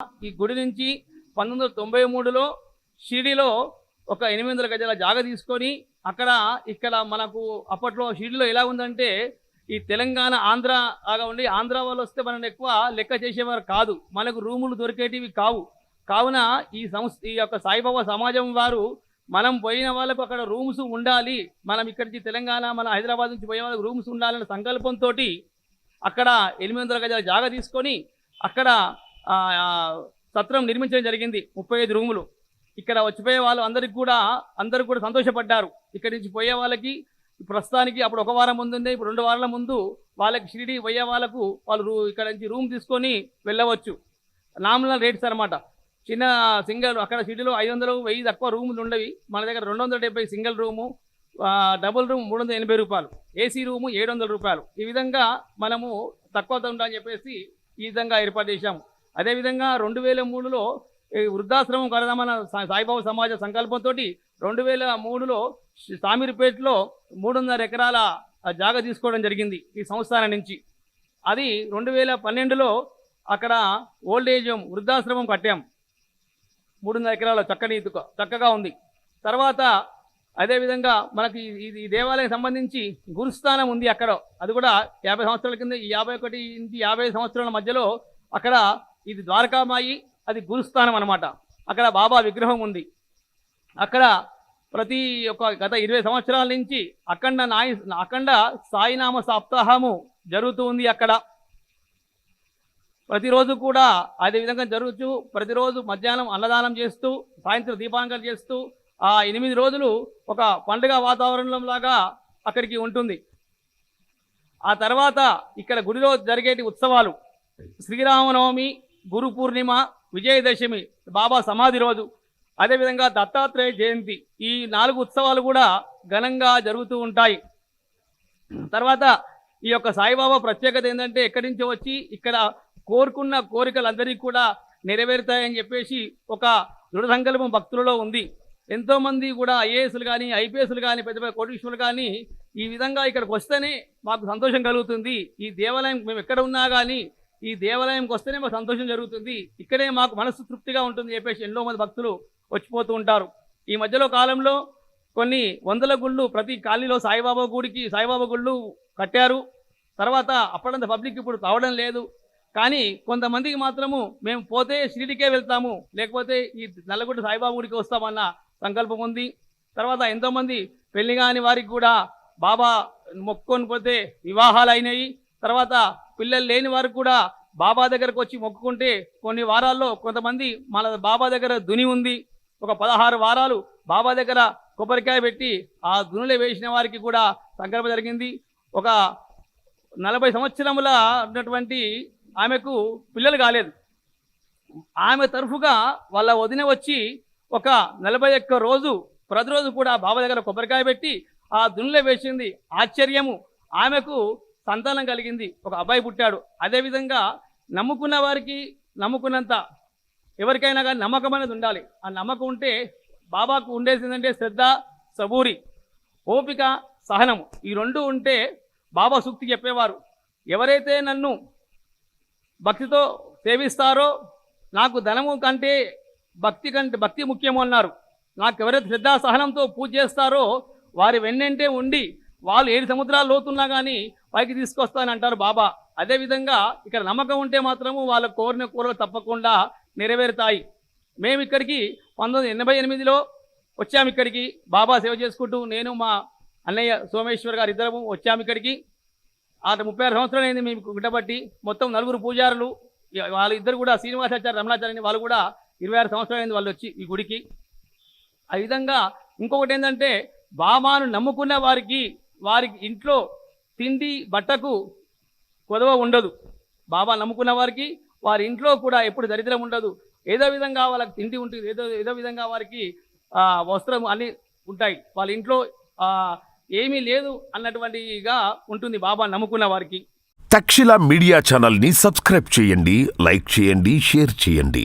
ఈ గుడి నుంచి 1993లో షిరిడీలో ఒక 800 గజాల జాగ తీసుకొని ఇక్కడ మనకు అప్పట్లో షిరిడీలో ఎలా ఉందంటే ఈ తెలంగాణ ఆంధ్ర లాగా ఉండి ఆంధ్ర వాళ్ళు వస్తే మనం ఎక్కువ లెక్క చేసేవారు కాదు, మనకు రూములు దొరికేటివి కావు. కావున ఈ యొక్క సాయిబాబా సమాజం వారు మనం పోయిన వాళ్ళకు అక్కడ రూమ్స్ ఉండాలి, మనం ఇక్కడి తెలంగాణ మన హైదరాబాద్ నుంచి పోయే వాళ్ళకి రూమ్స్ ఉండాలనే సంకల్పంతో అక్కడ 800 గజాల జాగ తీసుకొని అక్కడ సత్రం నిర్మించడం జరిగింది. 35 రూములు. ఇక్కడ వచ్చిపోయే వాళ్ళు అందరూ కూడా సంతోషపడ్డారు. ఇక్కడి నుంచి పోయే వాళ్ళకి ప్రస్తుతానికి అప్పుడు 1 వారం ముందు ఉంది, ఇప్పుడు 2 వారాల ముందు వాళ్ళకి షిరిడి పోయే వాళ్ళకు వాళ్ళు ఇక్కడ నుంచి రూమ్ తీసుకొని వెళ్ళవచ్చు. నామినల్ రేట్స్ అనమాట. చిన్న సింగిల్ అక్కడ షిరిడిలో 500, 1000 తక్కువ రూములు ఉండవి. మన దగ్గర 270 సింగిల్ రూము, డబుల్ రూమ్ 380 రూపాయలు, ఏసీ రూము 700 రూపాయలు. ఈ విధంగా మనము తక్కువ ఉండాలని చెప్పేసి ఈ విధంగా ఏర్పాటు చేశాము. అదేవిధంగా 2003లో వృద్ధాశ్రమం కడదామన్న సాయిబాబా సమాజ సంకల్పంతో 2003లో సామీర్పేటలో 3.5 ఎకరాల జాగ తీసుకోవడం జరిగింది ఈ సంస్థానం నుంచి. అది 2012లో అక్కడ ఓల్డ్ ఏజ్ వృద్ధాశ్రమం కట్టాం. 3.5 ఎకరాల చక్కగా ఉంది. తర్వాత అదేవిధంగా మనకి ఈ దేవాలయం సంబంధించి గురుస్థానం ఉంది అక్కడ. అది కూడా 50 సంవత్సరాల కింద, ఈ 51 నుంచి 50 సంవత్సరాల మధ్యలో అక్కడ ఇది ద్వారకామాయి, అది గురుస్థానం అనమాట. అక్కడ బాబా విగ్రహం ఉంది. అక్కడ ప్రతి గత 20 సంవత్సరాల నుంచి అఖండ సాయినామ సప్తాహము జరుగుతూ ఉంది. అక్కడ ప్రతిరోజు కూడా అదే విధంగా జరుగుతూ ప్రతిరోజు మధ్యాహ్నం అన్నదానం చేస్తూ సాయంత్రం దీపాలంకరణ చేస్తూ ఆ 8 రోజులు ఒక పండుగ వాతావరణం లాగా అక్కడికి ఉంటుంది. ఆ తర్వాత ఇక్కడ గుడిలో జరిగేటి ఉత్సవాలు శ్రీరామనవమి, గురు పూర్ణిమ, విజయదశమి, బాబా సమాధి రోజు, అదేవిధంగా దత్తాత్రేయ జయంతి, ఈ 4 ఉత్సవాలు కూడా ఘనంగా జరుగుతూ ఉంటాయి. తర్వాత ఈ యొక్క సాయిబాబా ప్రత్యేకత ఏంటంటే ఎక్కడి నుంచో వచ్చి ఇక్కడ కోరుకున్న కోరికలందరికీ కూడా నెరవేరుతాయని చెప్పేసి ఒక దృఢ సంకల్పం భక్తులలో ఉంది. ఎంతోమంది కూడా ఐఏఎస్లు కానీ, ఐపీఎస్లు కానీ, పెద్ద పెద్ద కోటీశ్వరులు కానీ ఈ విధంగా ఇక్కడికి వస్తేనే మాకు సంతోషం కలుగుతుంది, ఈ దేవాలయం మేము ఎక్కడ ఉన్నా కానీ ఈ దేవాలయంకి వస్తేనే మాకు సంతోషం జరుగుతుంది, ఇక్కడే మాకు మనసు తృప్తిగా ఉంటుంది చెప్పేసి ఎంతో మంది భక్తులు వచ్చిపోతూ ఉంటారు. ఈ మధ్యలో కాలంలో కొన్ని 100 గుళ్ళు ప్రతి కాలనీలో సాయిబాబా గుళ్ళు కట్టారు. తర్వాత అప్పుడంత పబ్లిక్ ఇప్పుడు రావడం లేదు. కానీ కొంతమందికి మాత్రము మేము పోతే షిరిడికే వెళ్తాము, లేకపోతే ఈ నల్లగుడ్డ సాయిబాబా గుడికి వస్తామన్న సంకల్పం ఉంది. తర్వాత ఎంతోమంది పెళ్లి కాని వారికి కూడా బాబా మొక్కుకొని పోతే వివాహాలు అయినాయి. తర్వాత పిల్లలు లేని వారికి కూడా బాబా దగ్గరకు వచ్చి మొక్కుకుంటే కొన్ని వారాల్లో కొంతమంది మన బాబా దగ్గర దుని ఉంది, ఒక 16 వారాలు బాబా దగ్గర కొబ్బరికాయ పెట్టి ఆ దునులే వేసిన వారికి కూడా సంకల్పం జరిగింది. ఒక 40 సంవత్సరముల ఉన్నటువంటి ఆమెకు పిల్లలు కాలేదు. ఆమె తరఫుగా వాళ్ళ వదిన వచ్చి ఒక 41 రోజు ప్రతిరోజు కూడా బాబా దగ్గర కొబ్బరికాయ పెట్టి ఆ దునులే వేసింది. ఆశ్చర్యము, ఆమెకు సంతానం కలిగింది, ఒక అబ్బాయి పుట్టాడు. అదేవిధంగా నమ్ముకున్న వారికి నమ్ముకున్నంత ఎవరికైనా కానీ నమ్మకం అనేది ఉండాలి. ఆ నమ్మకం ఉంటే బాబాకు ఉండేసిందంటే శ్రద్ధ, సబూరి, ఓపిక, సహనము, ఈ 2 ఉంటే బాబా సూక్తి చెప్పేవారు. ఎవరైతే నన్ను భక్తితో సేవిస్తారో, నాకు ధనము కంటే భక్తి ముఖ్యము అన్నారు. నాకు ఎవరైతే శ్రద్ధా సహనంతో పూజ చేస్తారో వారి వెన్నంటే ఉండి వాళ్ళు 7 సముద్రాలు లోతున్నా కానీ పైకి తీసుకొస్తానని అంటారు బాబా. అదేవిధంగా ఇక్కడ నమ్మకం ఉంటే మాత్రము వాళ్ళ కోరిన కోరికలు తప్పకుండా నెరవేరుతాయి. మేము ఇక్కడికి 1988లో వచ్చాము. ఇక్కడికి బాబా సేవ చేసుకుంటూ నేను మా అన్నయ్య సోమేశ్వర్ గారు ఇద్దరము వచ్చాము ఇక్కడికి. 36 సంవత్సరాలు అయింది మేము గుట్టబట్టి. మొత్తం 4 పూజారులు, వాళ్ళిద్దరు కూడా శ్రీనివాసాచార్య, రమణాచార్య, వాళ్ళు కూడా 26 సంవత్సరాలు అయింది వాళ్ళు వచ్చి ఈ గుడికి. ఆ విధంగా ఇంకొకటి ఏంటంటే బాబాను నమ్ముకున్న వారికి ఇంట్లో తిండి బట్టకు కొదవ ఉండదు. బాబా నమ్ముకున్న వారికి వారి ఇంట్లో కూడా ఎప్పుడు దరిద్రం ఉండదు. ఏదో విధంగా వాళ్ళకి తిండి ఉంటుంది, ఏదో విధంగా వారికి వస్త్రం అన్నీ ఉంటాయి. వాళ్ళ ఇంట్లో ఏమీ లేదు అన్నటువంటిగా ఉంటుంది బాబా నమ్ముకున్న వారికి. తక్షశిల మీడియా ఛానల్ని సబ్స్క్రైబ్ చేయండి, లైక్ చేయండి, షేర్ చేయండి.